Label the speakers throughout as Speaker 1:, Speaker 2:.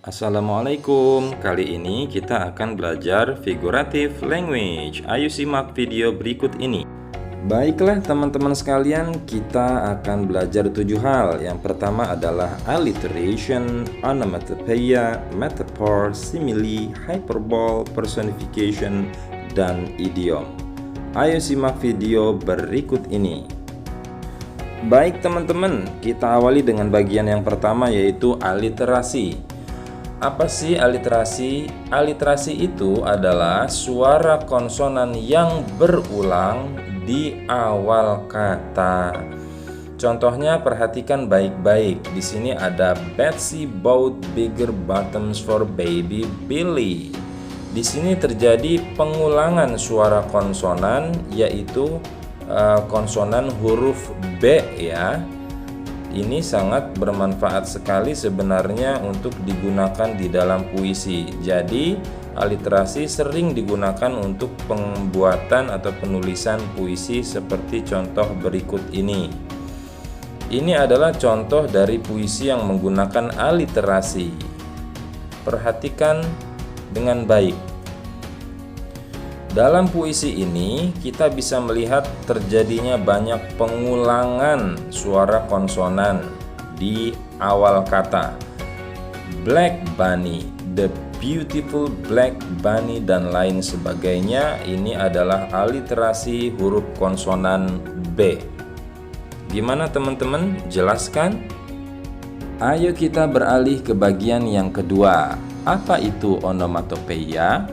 Speaker 1: Assalamualaikum. Kali ini kita akan belajar figurative language. Ayo simak video berikut ini. Baiklah teman-teman sekalian, kita akan belajar 7 hal. Yang pertama adalah alliteration, onomatopoeia, metaphor, simile, hyperbole, personification, dan idiom. Ayo simak video berikut ini. Baik teman-teman, kita awali dengan bagian yang pertama, yaitu aliterasi. Apa sih aliterasi? Aliterasi itu adalah suara konsonan yang berulang di awal kata. Contohnya perhatikan baik-baik. Di sini ada Betsy bought bigger bottoms for baby Billy. Di sini terjadi pengulangan suara konsonan, yaitu konsonan huruf B ya. Ini sangat bermanfaat sekali sebenarnya untuk digunakan di dalam puisi. Jadi, aliterasi sering digunakan untuk pembuatan atau penulisan puisi seperti contoh berikut ini. Ini adalah contoh dari puisi yang menggunakan aliterasi. Perhatikan dengan baik. Dalam puisi ini, kita bisa melihat terjadinya banyak pengulangan suara konsonan di awal kata. Black bunny, the beautiful black bunny, dan lain sebagainya. Ini adalah aliterasi huruf konsonan B. Gimana teman-teman? Jelaskan? Ayo kita beralih ke bagian yang kedua. Apa itu onomatopoeia?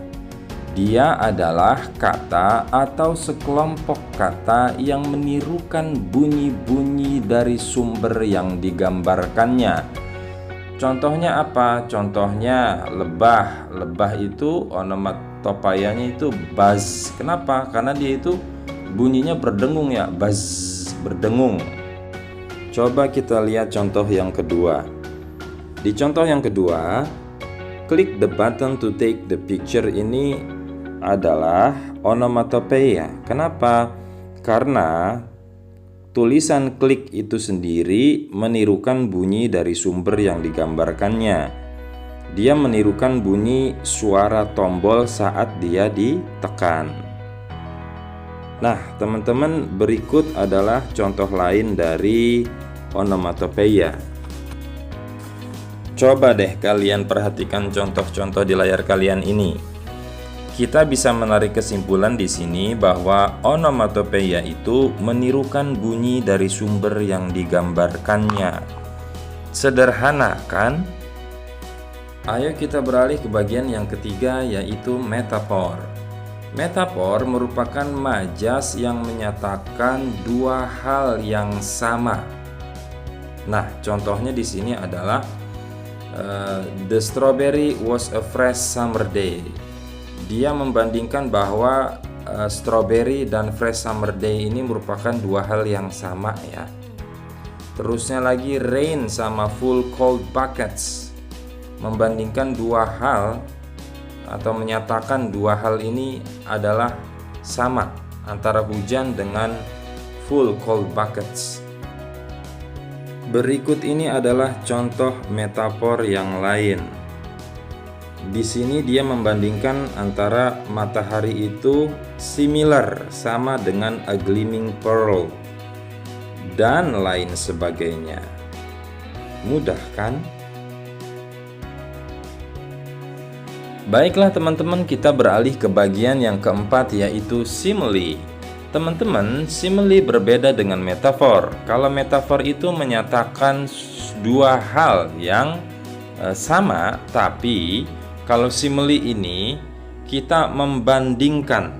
Speaker 1: Dia adalah kata atau sekelompok kata yang menirukan bunyi-bunyi dari sumber yang digambarkannya. Contohnya apa? Contohnya lebah. Lebah itu onomatopoeianya itu buzz. Kenapa? Karena dia itu bunyinya berdengung ya, buzz, berdengung. Coba kita lihat contoh yang kedua. Di contoh yang kedua, klik the button to take the picture ini adalah onomatopoeia. Kenapa? Karena tulisan klik itu sendiri menirukan bunyi dari sumber yang digambarkannya. Dia menirukan bunyi suara tombol saat dia ditekan. Nah, teman-teman, berikut adalah contoh lain dari onomatopoeia. Coba deh kalian perhatikan contoh-contoh di layar kalian ini. Kita bisa menarik kesimpulan di sini bahwa onomatopoeia itu menirukan bunyi dari sumber yang digambarkannya. Sederhana kan? Ayo kita beralih ke bagian yang ketiga, yaitu metafor. Metafor merupakan majas yang menyatakan dua hal yang sama. Nah, contohnya di sini adalah the strawberry was a fresh summer day. Dia membandingkan bahwa strawberry dan fresh summer day ini merupakan dua hal yang sama ya. Terusnya lagi rain sama full cold buckets, membandingkan dua hal atau menyatakan dua hal ini adalah sama antara hujan dengan full cold buckets. Berikut ini adalah contoh metafor yang lain. Di sini dia membandingkan antara matahari itu similar, sama dengan a gleaming pearl, dan lain sebagainya. Mudah kan? Baiklah teman-teman, kita beralih ke bagian yang keempat, yaitu simile. Teman-teman, simile berbeda dengan metafor. Kalau metafor itu menyatakan dua hal yang sama, tapi kalau simile ini kita membandingkan.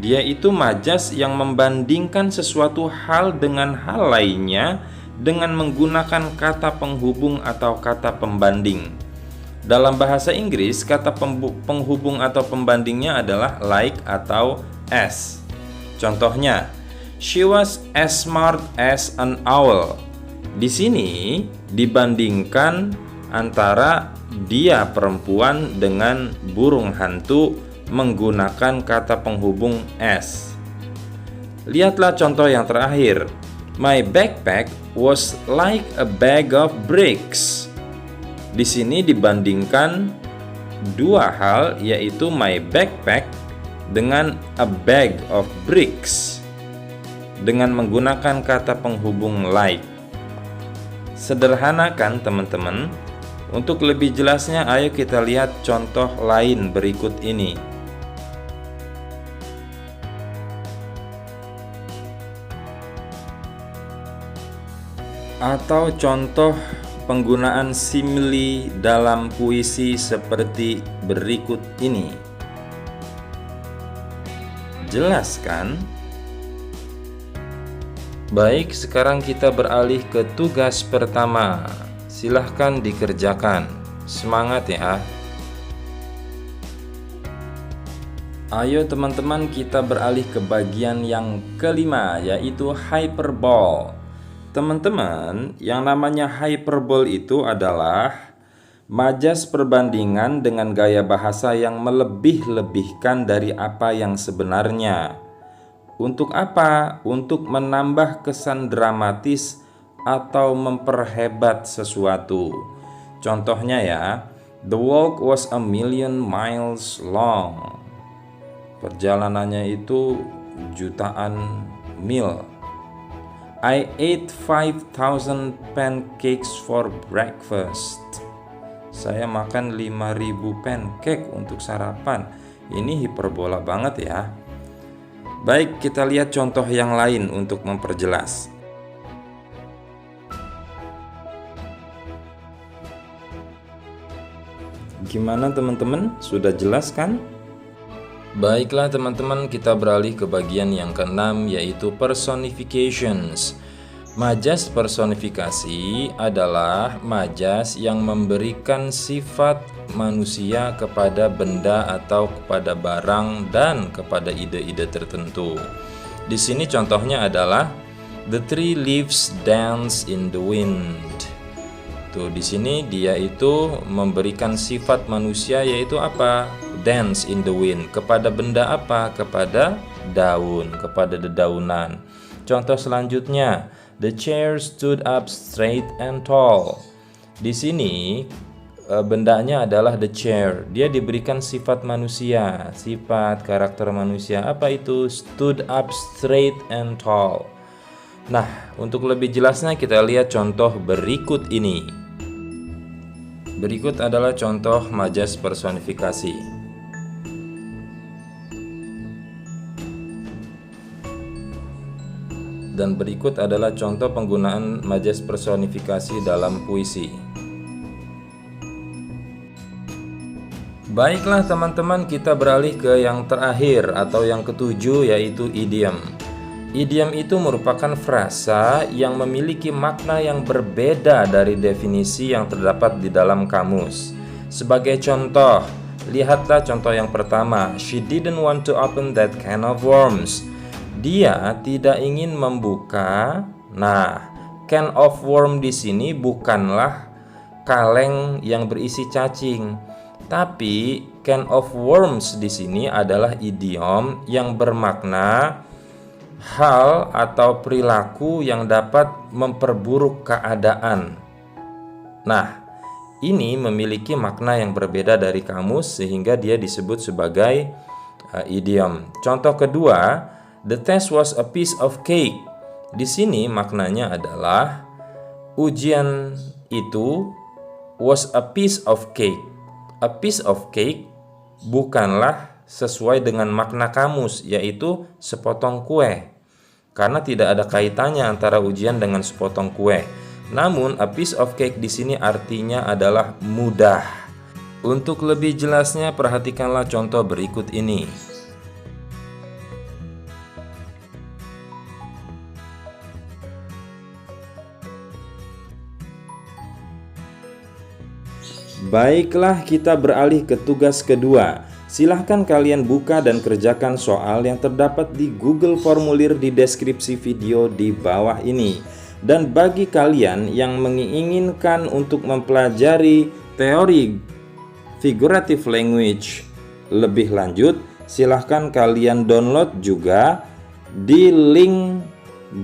Speaker 1: Dia itu majas yang membandingkan sesuatu hal dengan hal lainnya dengan menggunakan kata penghubung atau kata pembanding. Dalam bahasa Inggris, kata penghubung atau pembandingnya adalah like atau as. Contohnya, she was as smart as an owl. Di sini dibandingkan antara dia perempuan dengan burung hantu menggunakan kata penghubung as. Lihatlah contoh yang terakhir. My backpack was like a bag of bricks. Di sini dibandingkan dua hal, yaitu my backpack dengan a bag of bricks dengan menggunakan kata penghubung like. Sederhana kan teman-teman? Untuk lebih jelasnya ayo kita lihat contoh lain berikut ini. Atau contoh penggunaan simile dalam puisi seperti berikut ini. Jelas kan? Baik, sekarang kita beralih ke tugas pertama. Silahkan dikerjakan. Semangat ya. Ayo teman-teman, kita beralih ke bagian yang kelima, yaitu hyperbole. Teman-teman, yang namanya hyperbole itu adalah majas perbandingan dengan gaya bahasa yang melebih-lebihkan dari apa yang sebenarnya. Untuk apa? Untuk menambah kesan dramatis atau memperhebat sesuatu. Contohnya ya, the walk was a million miles long. Perjalanannya itu jutaan mil. I ate 5,000 pancakes for breakfast. Saya makan 5.000 pancake untuk sarapan. Ini hiperbola banget ya. Baik, kita lihat contoh yang lain untuk memperjelas. Gimana teman-teman? Sudah jelas kan? Baiklah teman-teman, kita beralih ke bagian yang keenam, yaitu personifications. Majas personifikasi adalah majas yang memberikan sifat manusia kepada benda atau kepada barang dan kepada ide-ide tertentu. Di sini contohnya adalah the three leaves dance in the wind. Tuh, di sini dia itu memberikan sifat manusia, yaitu apa? Dance in the wind. Kepada benda apa? Kepada daun, kepada dedaunan. Contoh selanjutnya, the chair stood up straight and tall. Di sini bendanya adalah the chair. Dia diberikan sifat manusia, sifat karakter manusia. Apa itu? Stood up straight and tall. Nah, untuk lebih jelasnya kita lihat contoh berikut ini. Berikut adalah contoh majas personifikasi. Dan berikut adalah contoh penggunaan majas personifikasi dalam puisi. Baiklah teman-teman, kita beralih ke yang terakhir atau yang ketujuh, yaitu idiom. Idiom itu merupakan frasa yang memiliki makna yang berbeda dari definisi yang terdapat di dalam kamus. Sebagai contoh, lihatlah contoh yang pertama. She didn't want to open that can of worms. Dia tidak ingin membuka. Nah, can of worm di sini bukanlah kaleng yang berisi cacing, tapi can of worms di sini adalah idiom yang bermakna hal atau perilaku yang dapat memperburuk keadaan. Nah, ini memiliki makna yang berbeda dari kamus sehingga dia disebut sebagai idiom. Contoh kedua, the test was a piece of cake. Di sini maknanya adalah ujian itu was a piece of cake. A piece of cake bukanlah sesuai dengan makna kamus, yaitu sepotong kue, karena tidak ada kaitannya antara ujian dengan sepotong kue. Namun a piece of cake di sini artinya adalah mudah. Untuk lebih jelasnya perhatikanlah contoh berikut ini. Baiklah, kita beralih ke tugas kedua. Silahkan kalian buka dan kerjakan soal yang terdapat di Google Formulir di deskripsi video di bawah ini. Dan bagi kalian yang menginginkan untuk mempelajari teori figurative language lebih lanjut, silahkan kalian download juga di link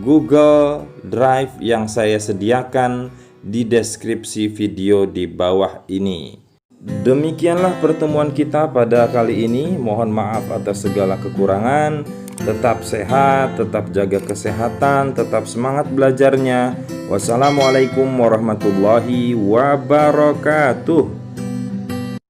Speaker 1: Google Drive yang saya sediakan di deskripsi video di bawah ini. Demikianlah pertemuan kita pada kali ini. Mohon maaf atas segala kekurangan. Tetap sehat, tetap jaga kesehatan, tetap semangat belajarnya. Wassalamualaikum warahmatullahi wabarakatuh.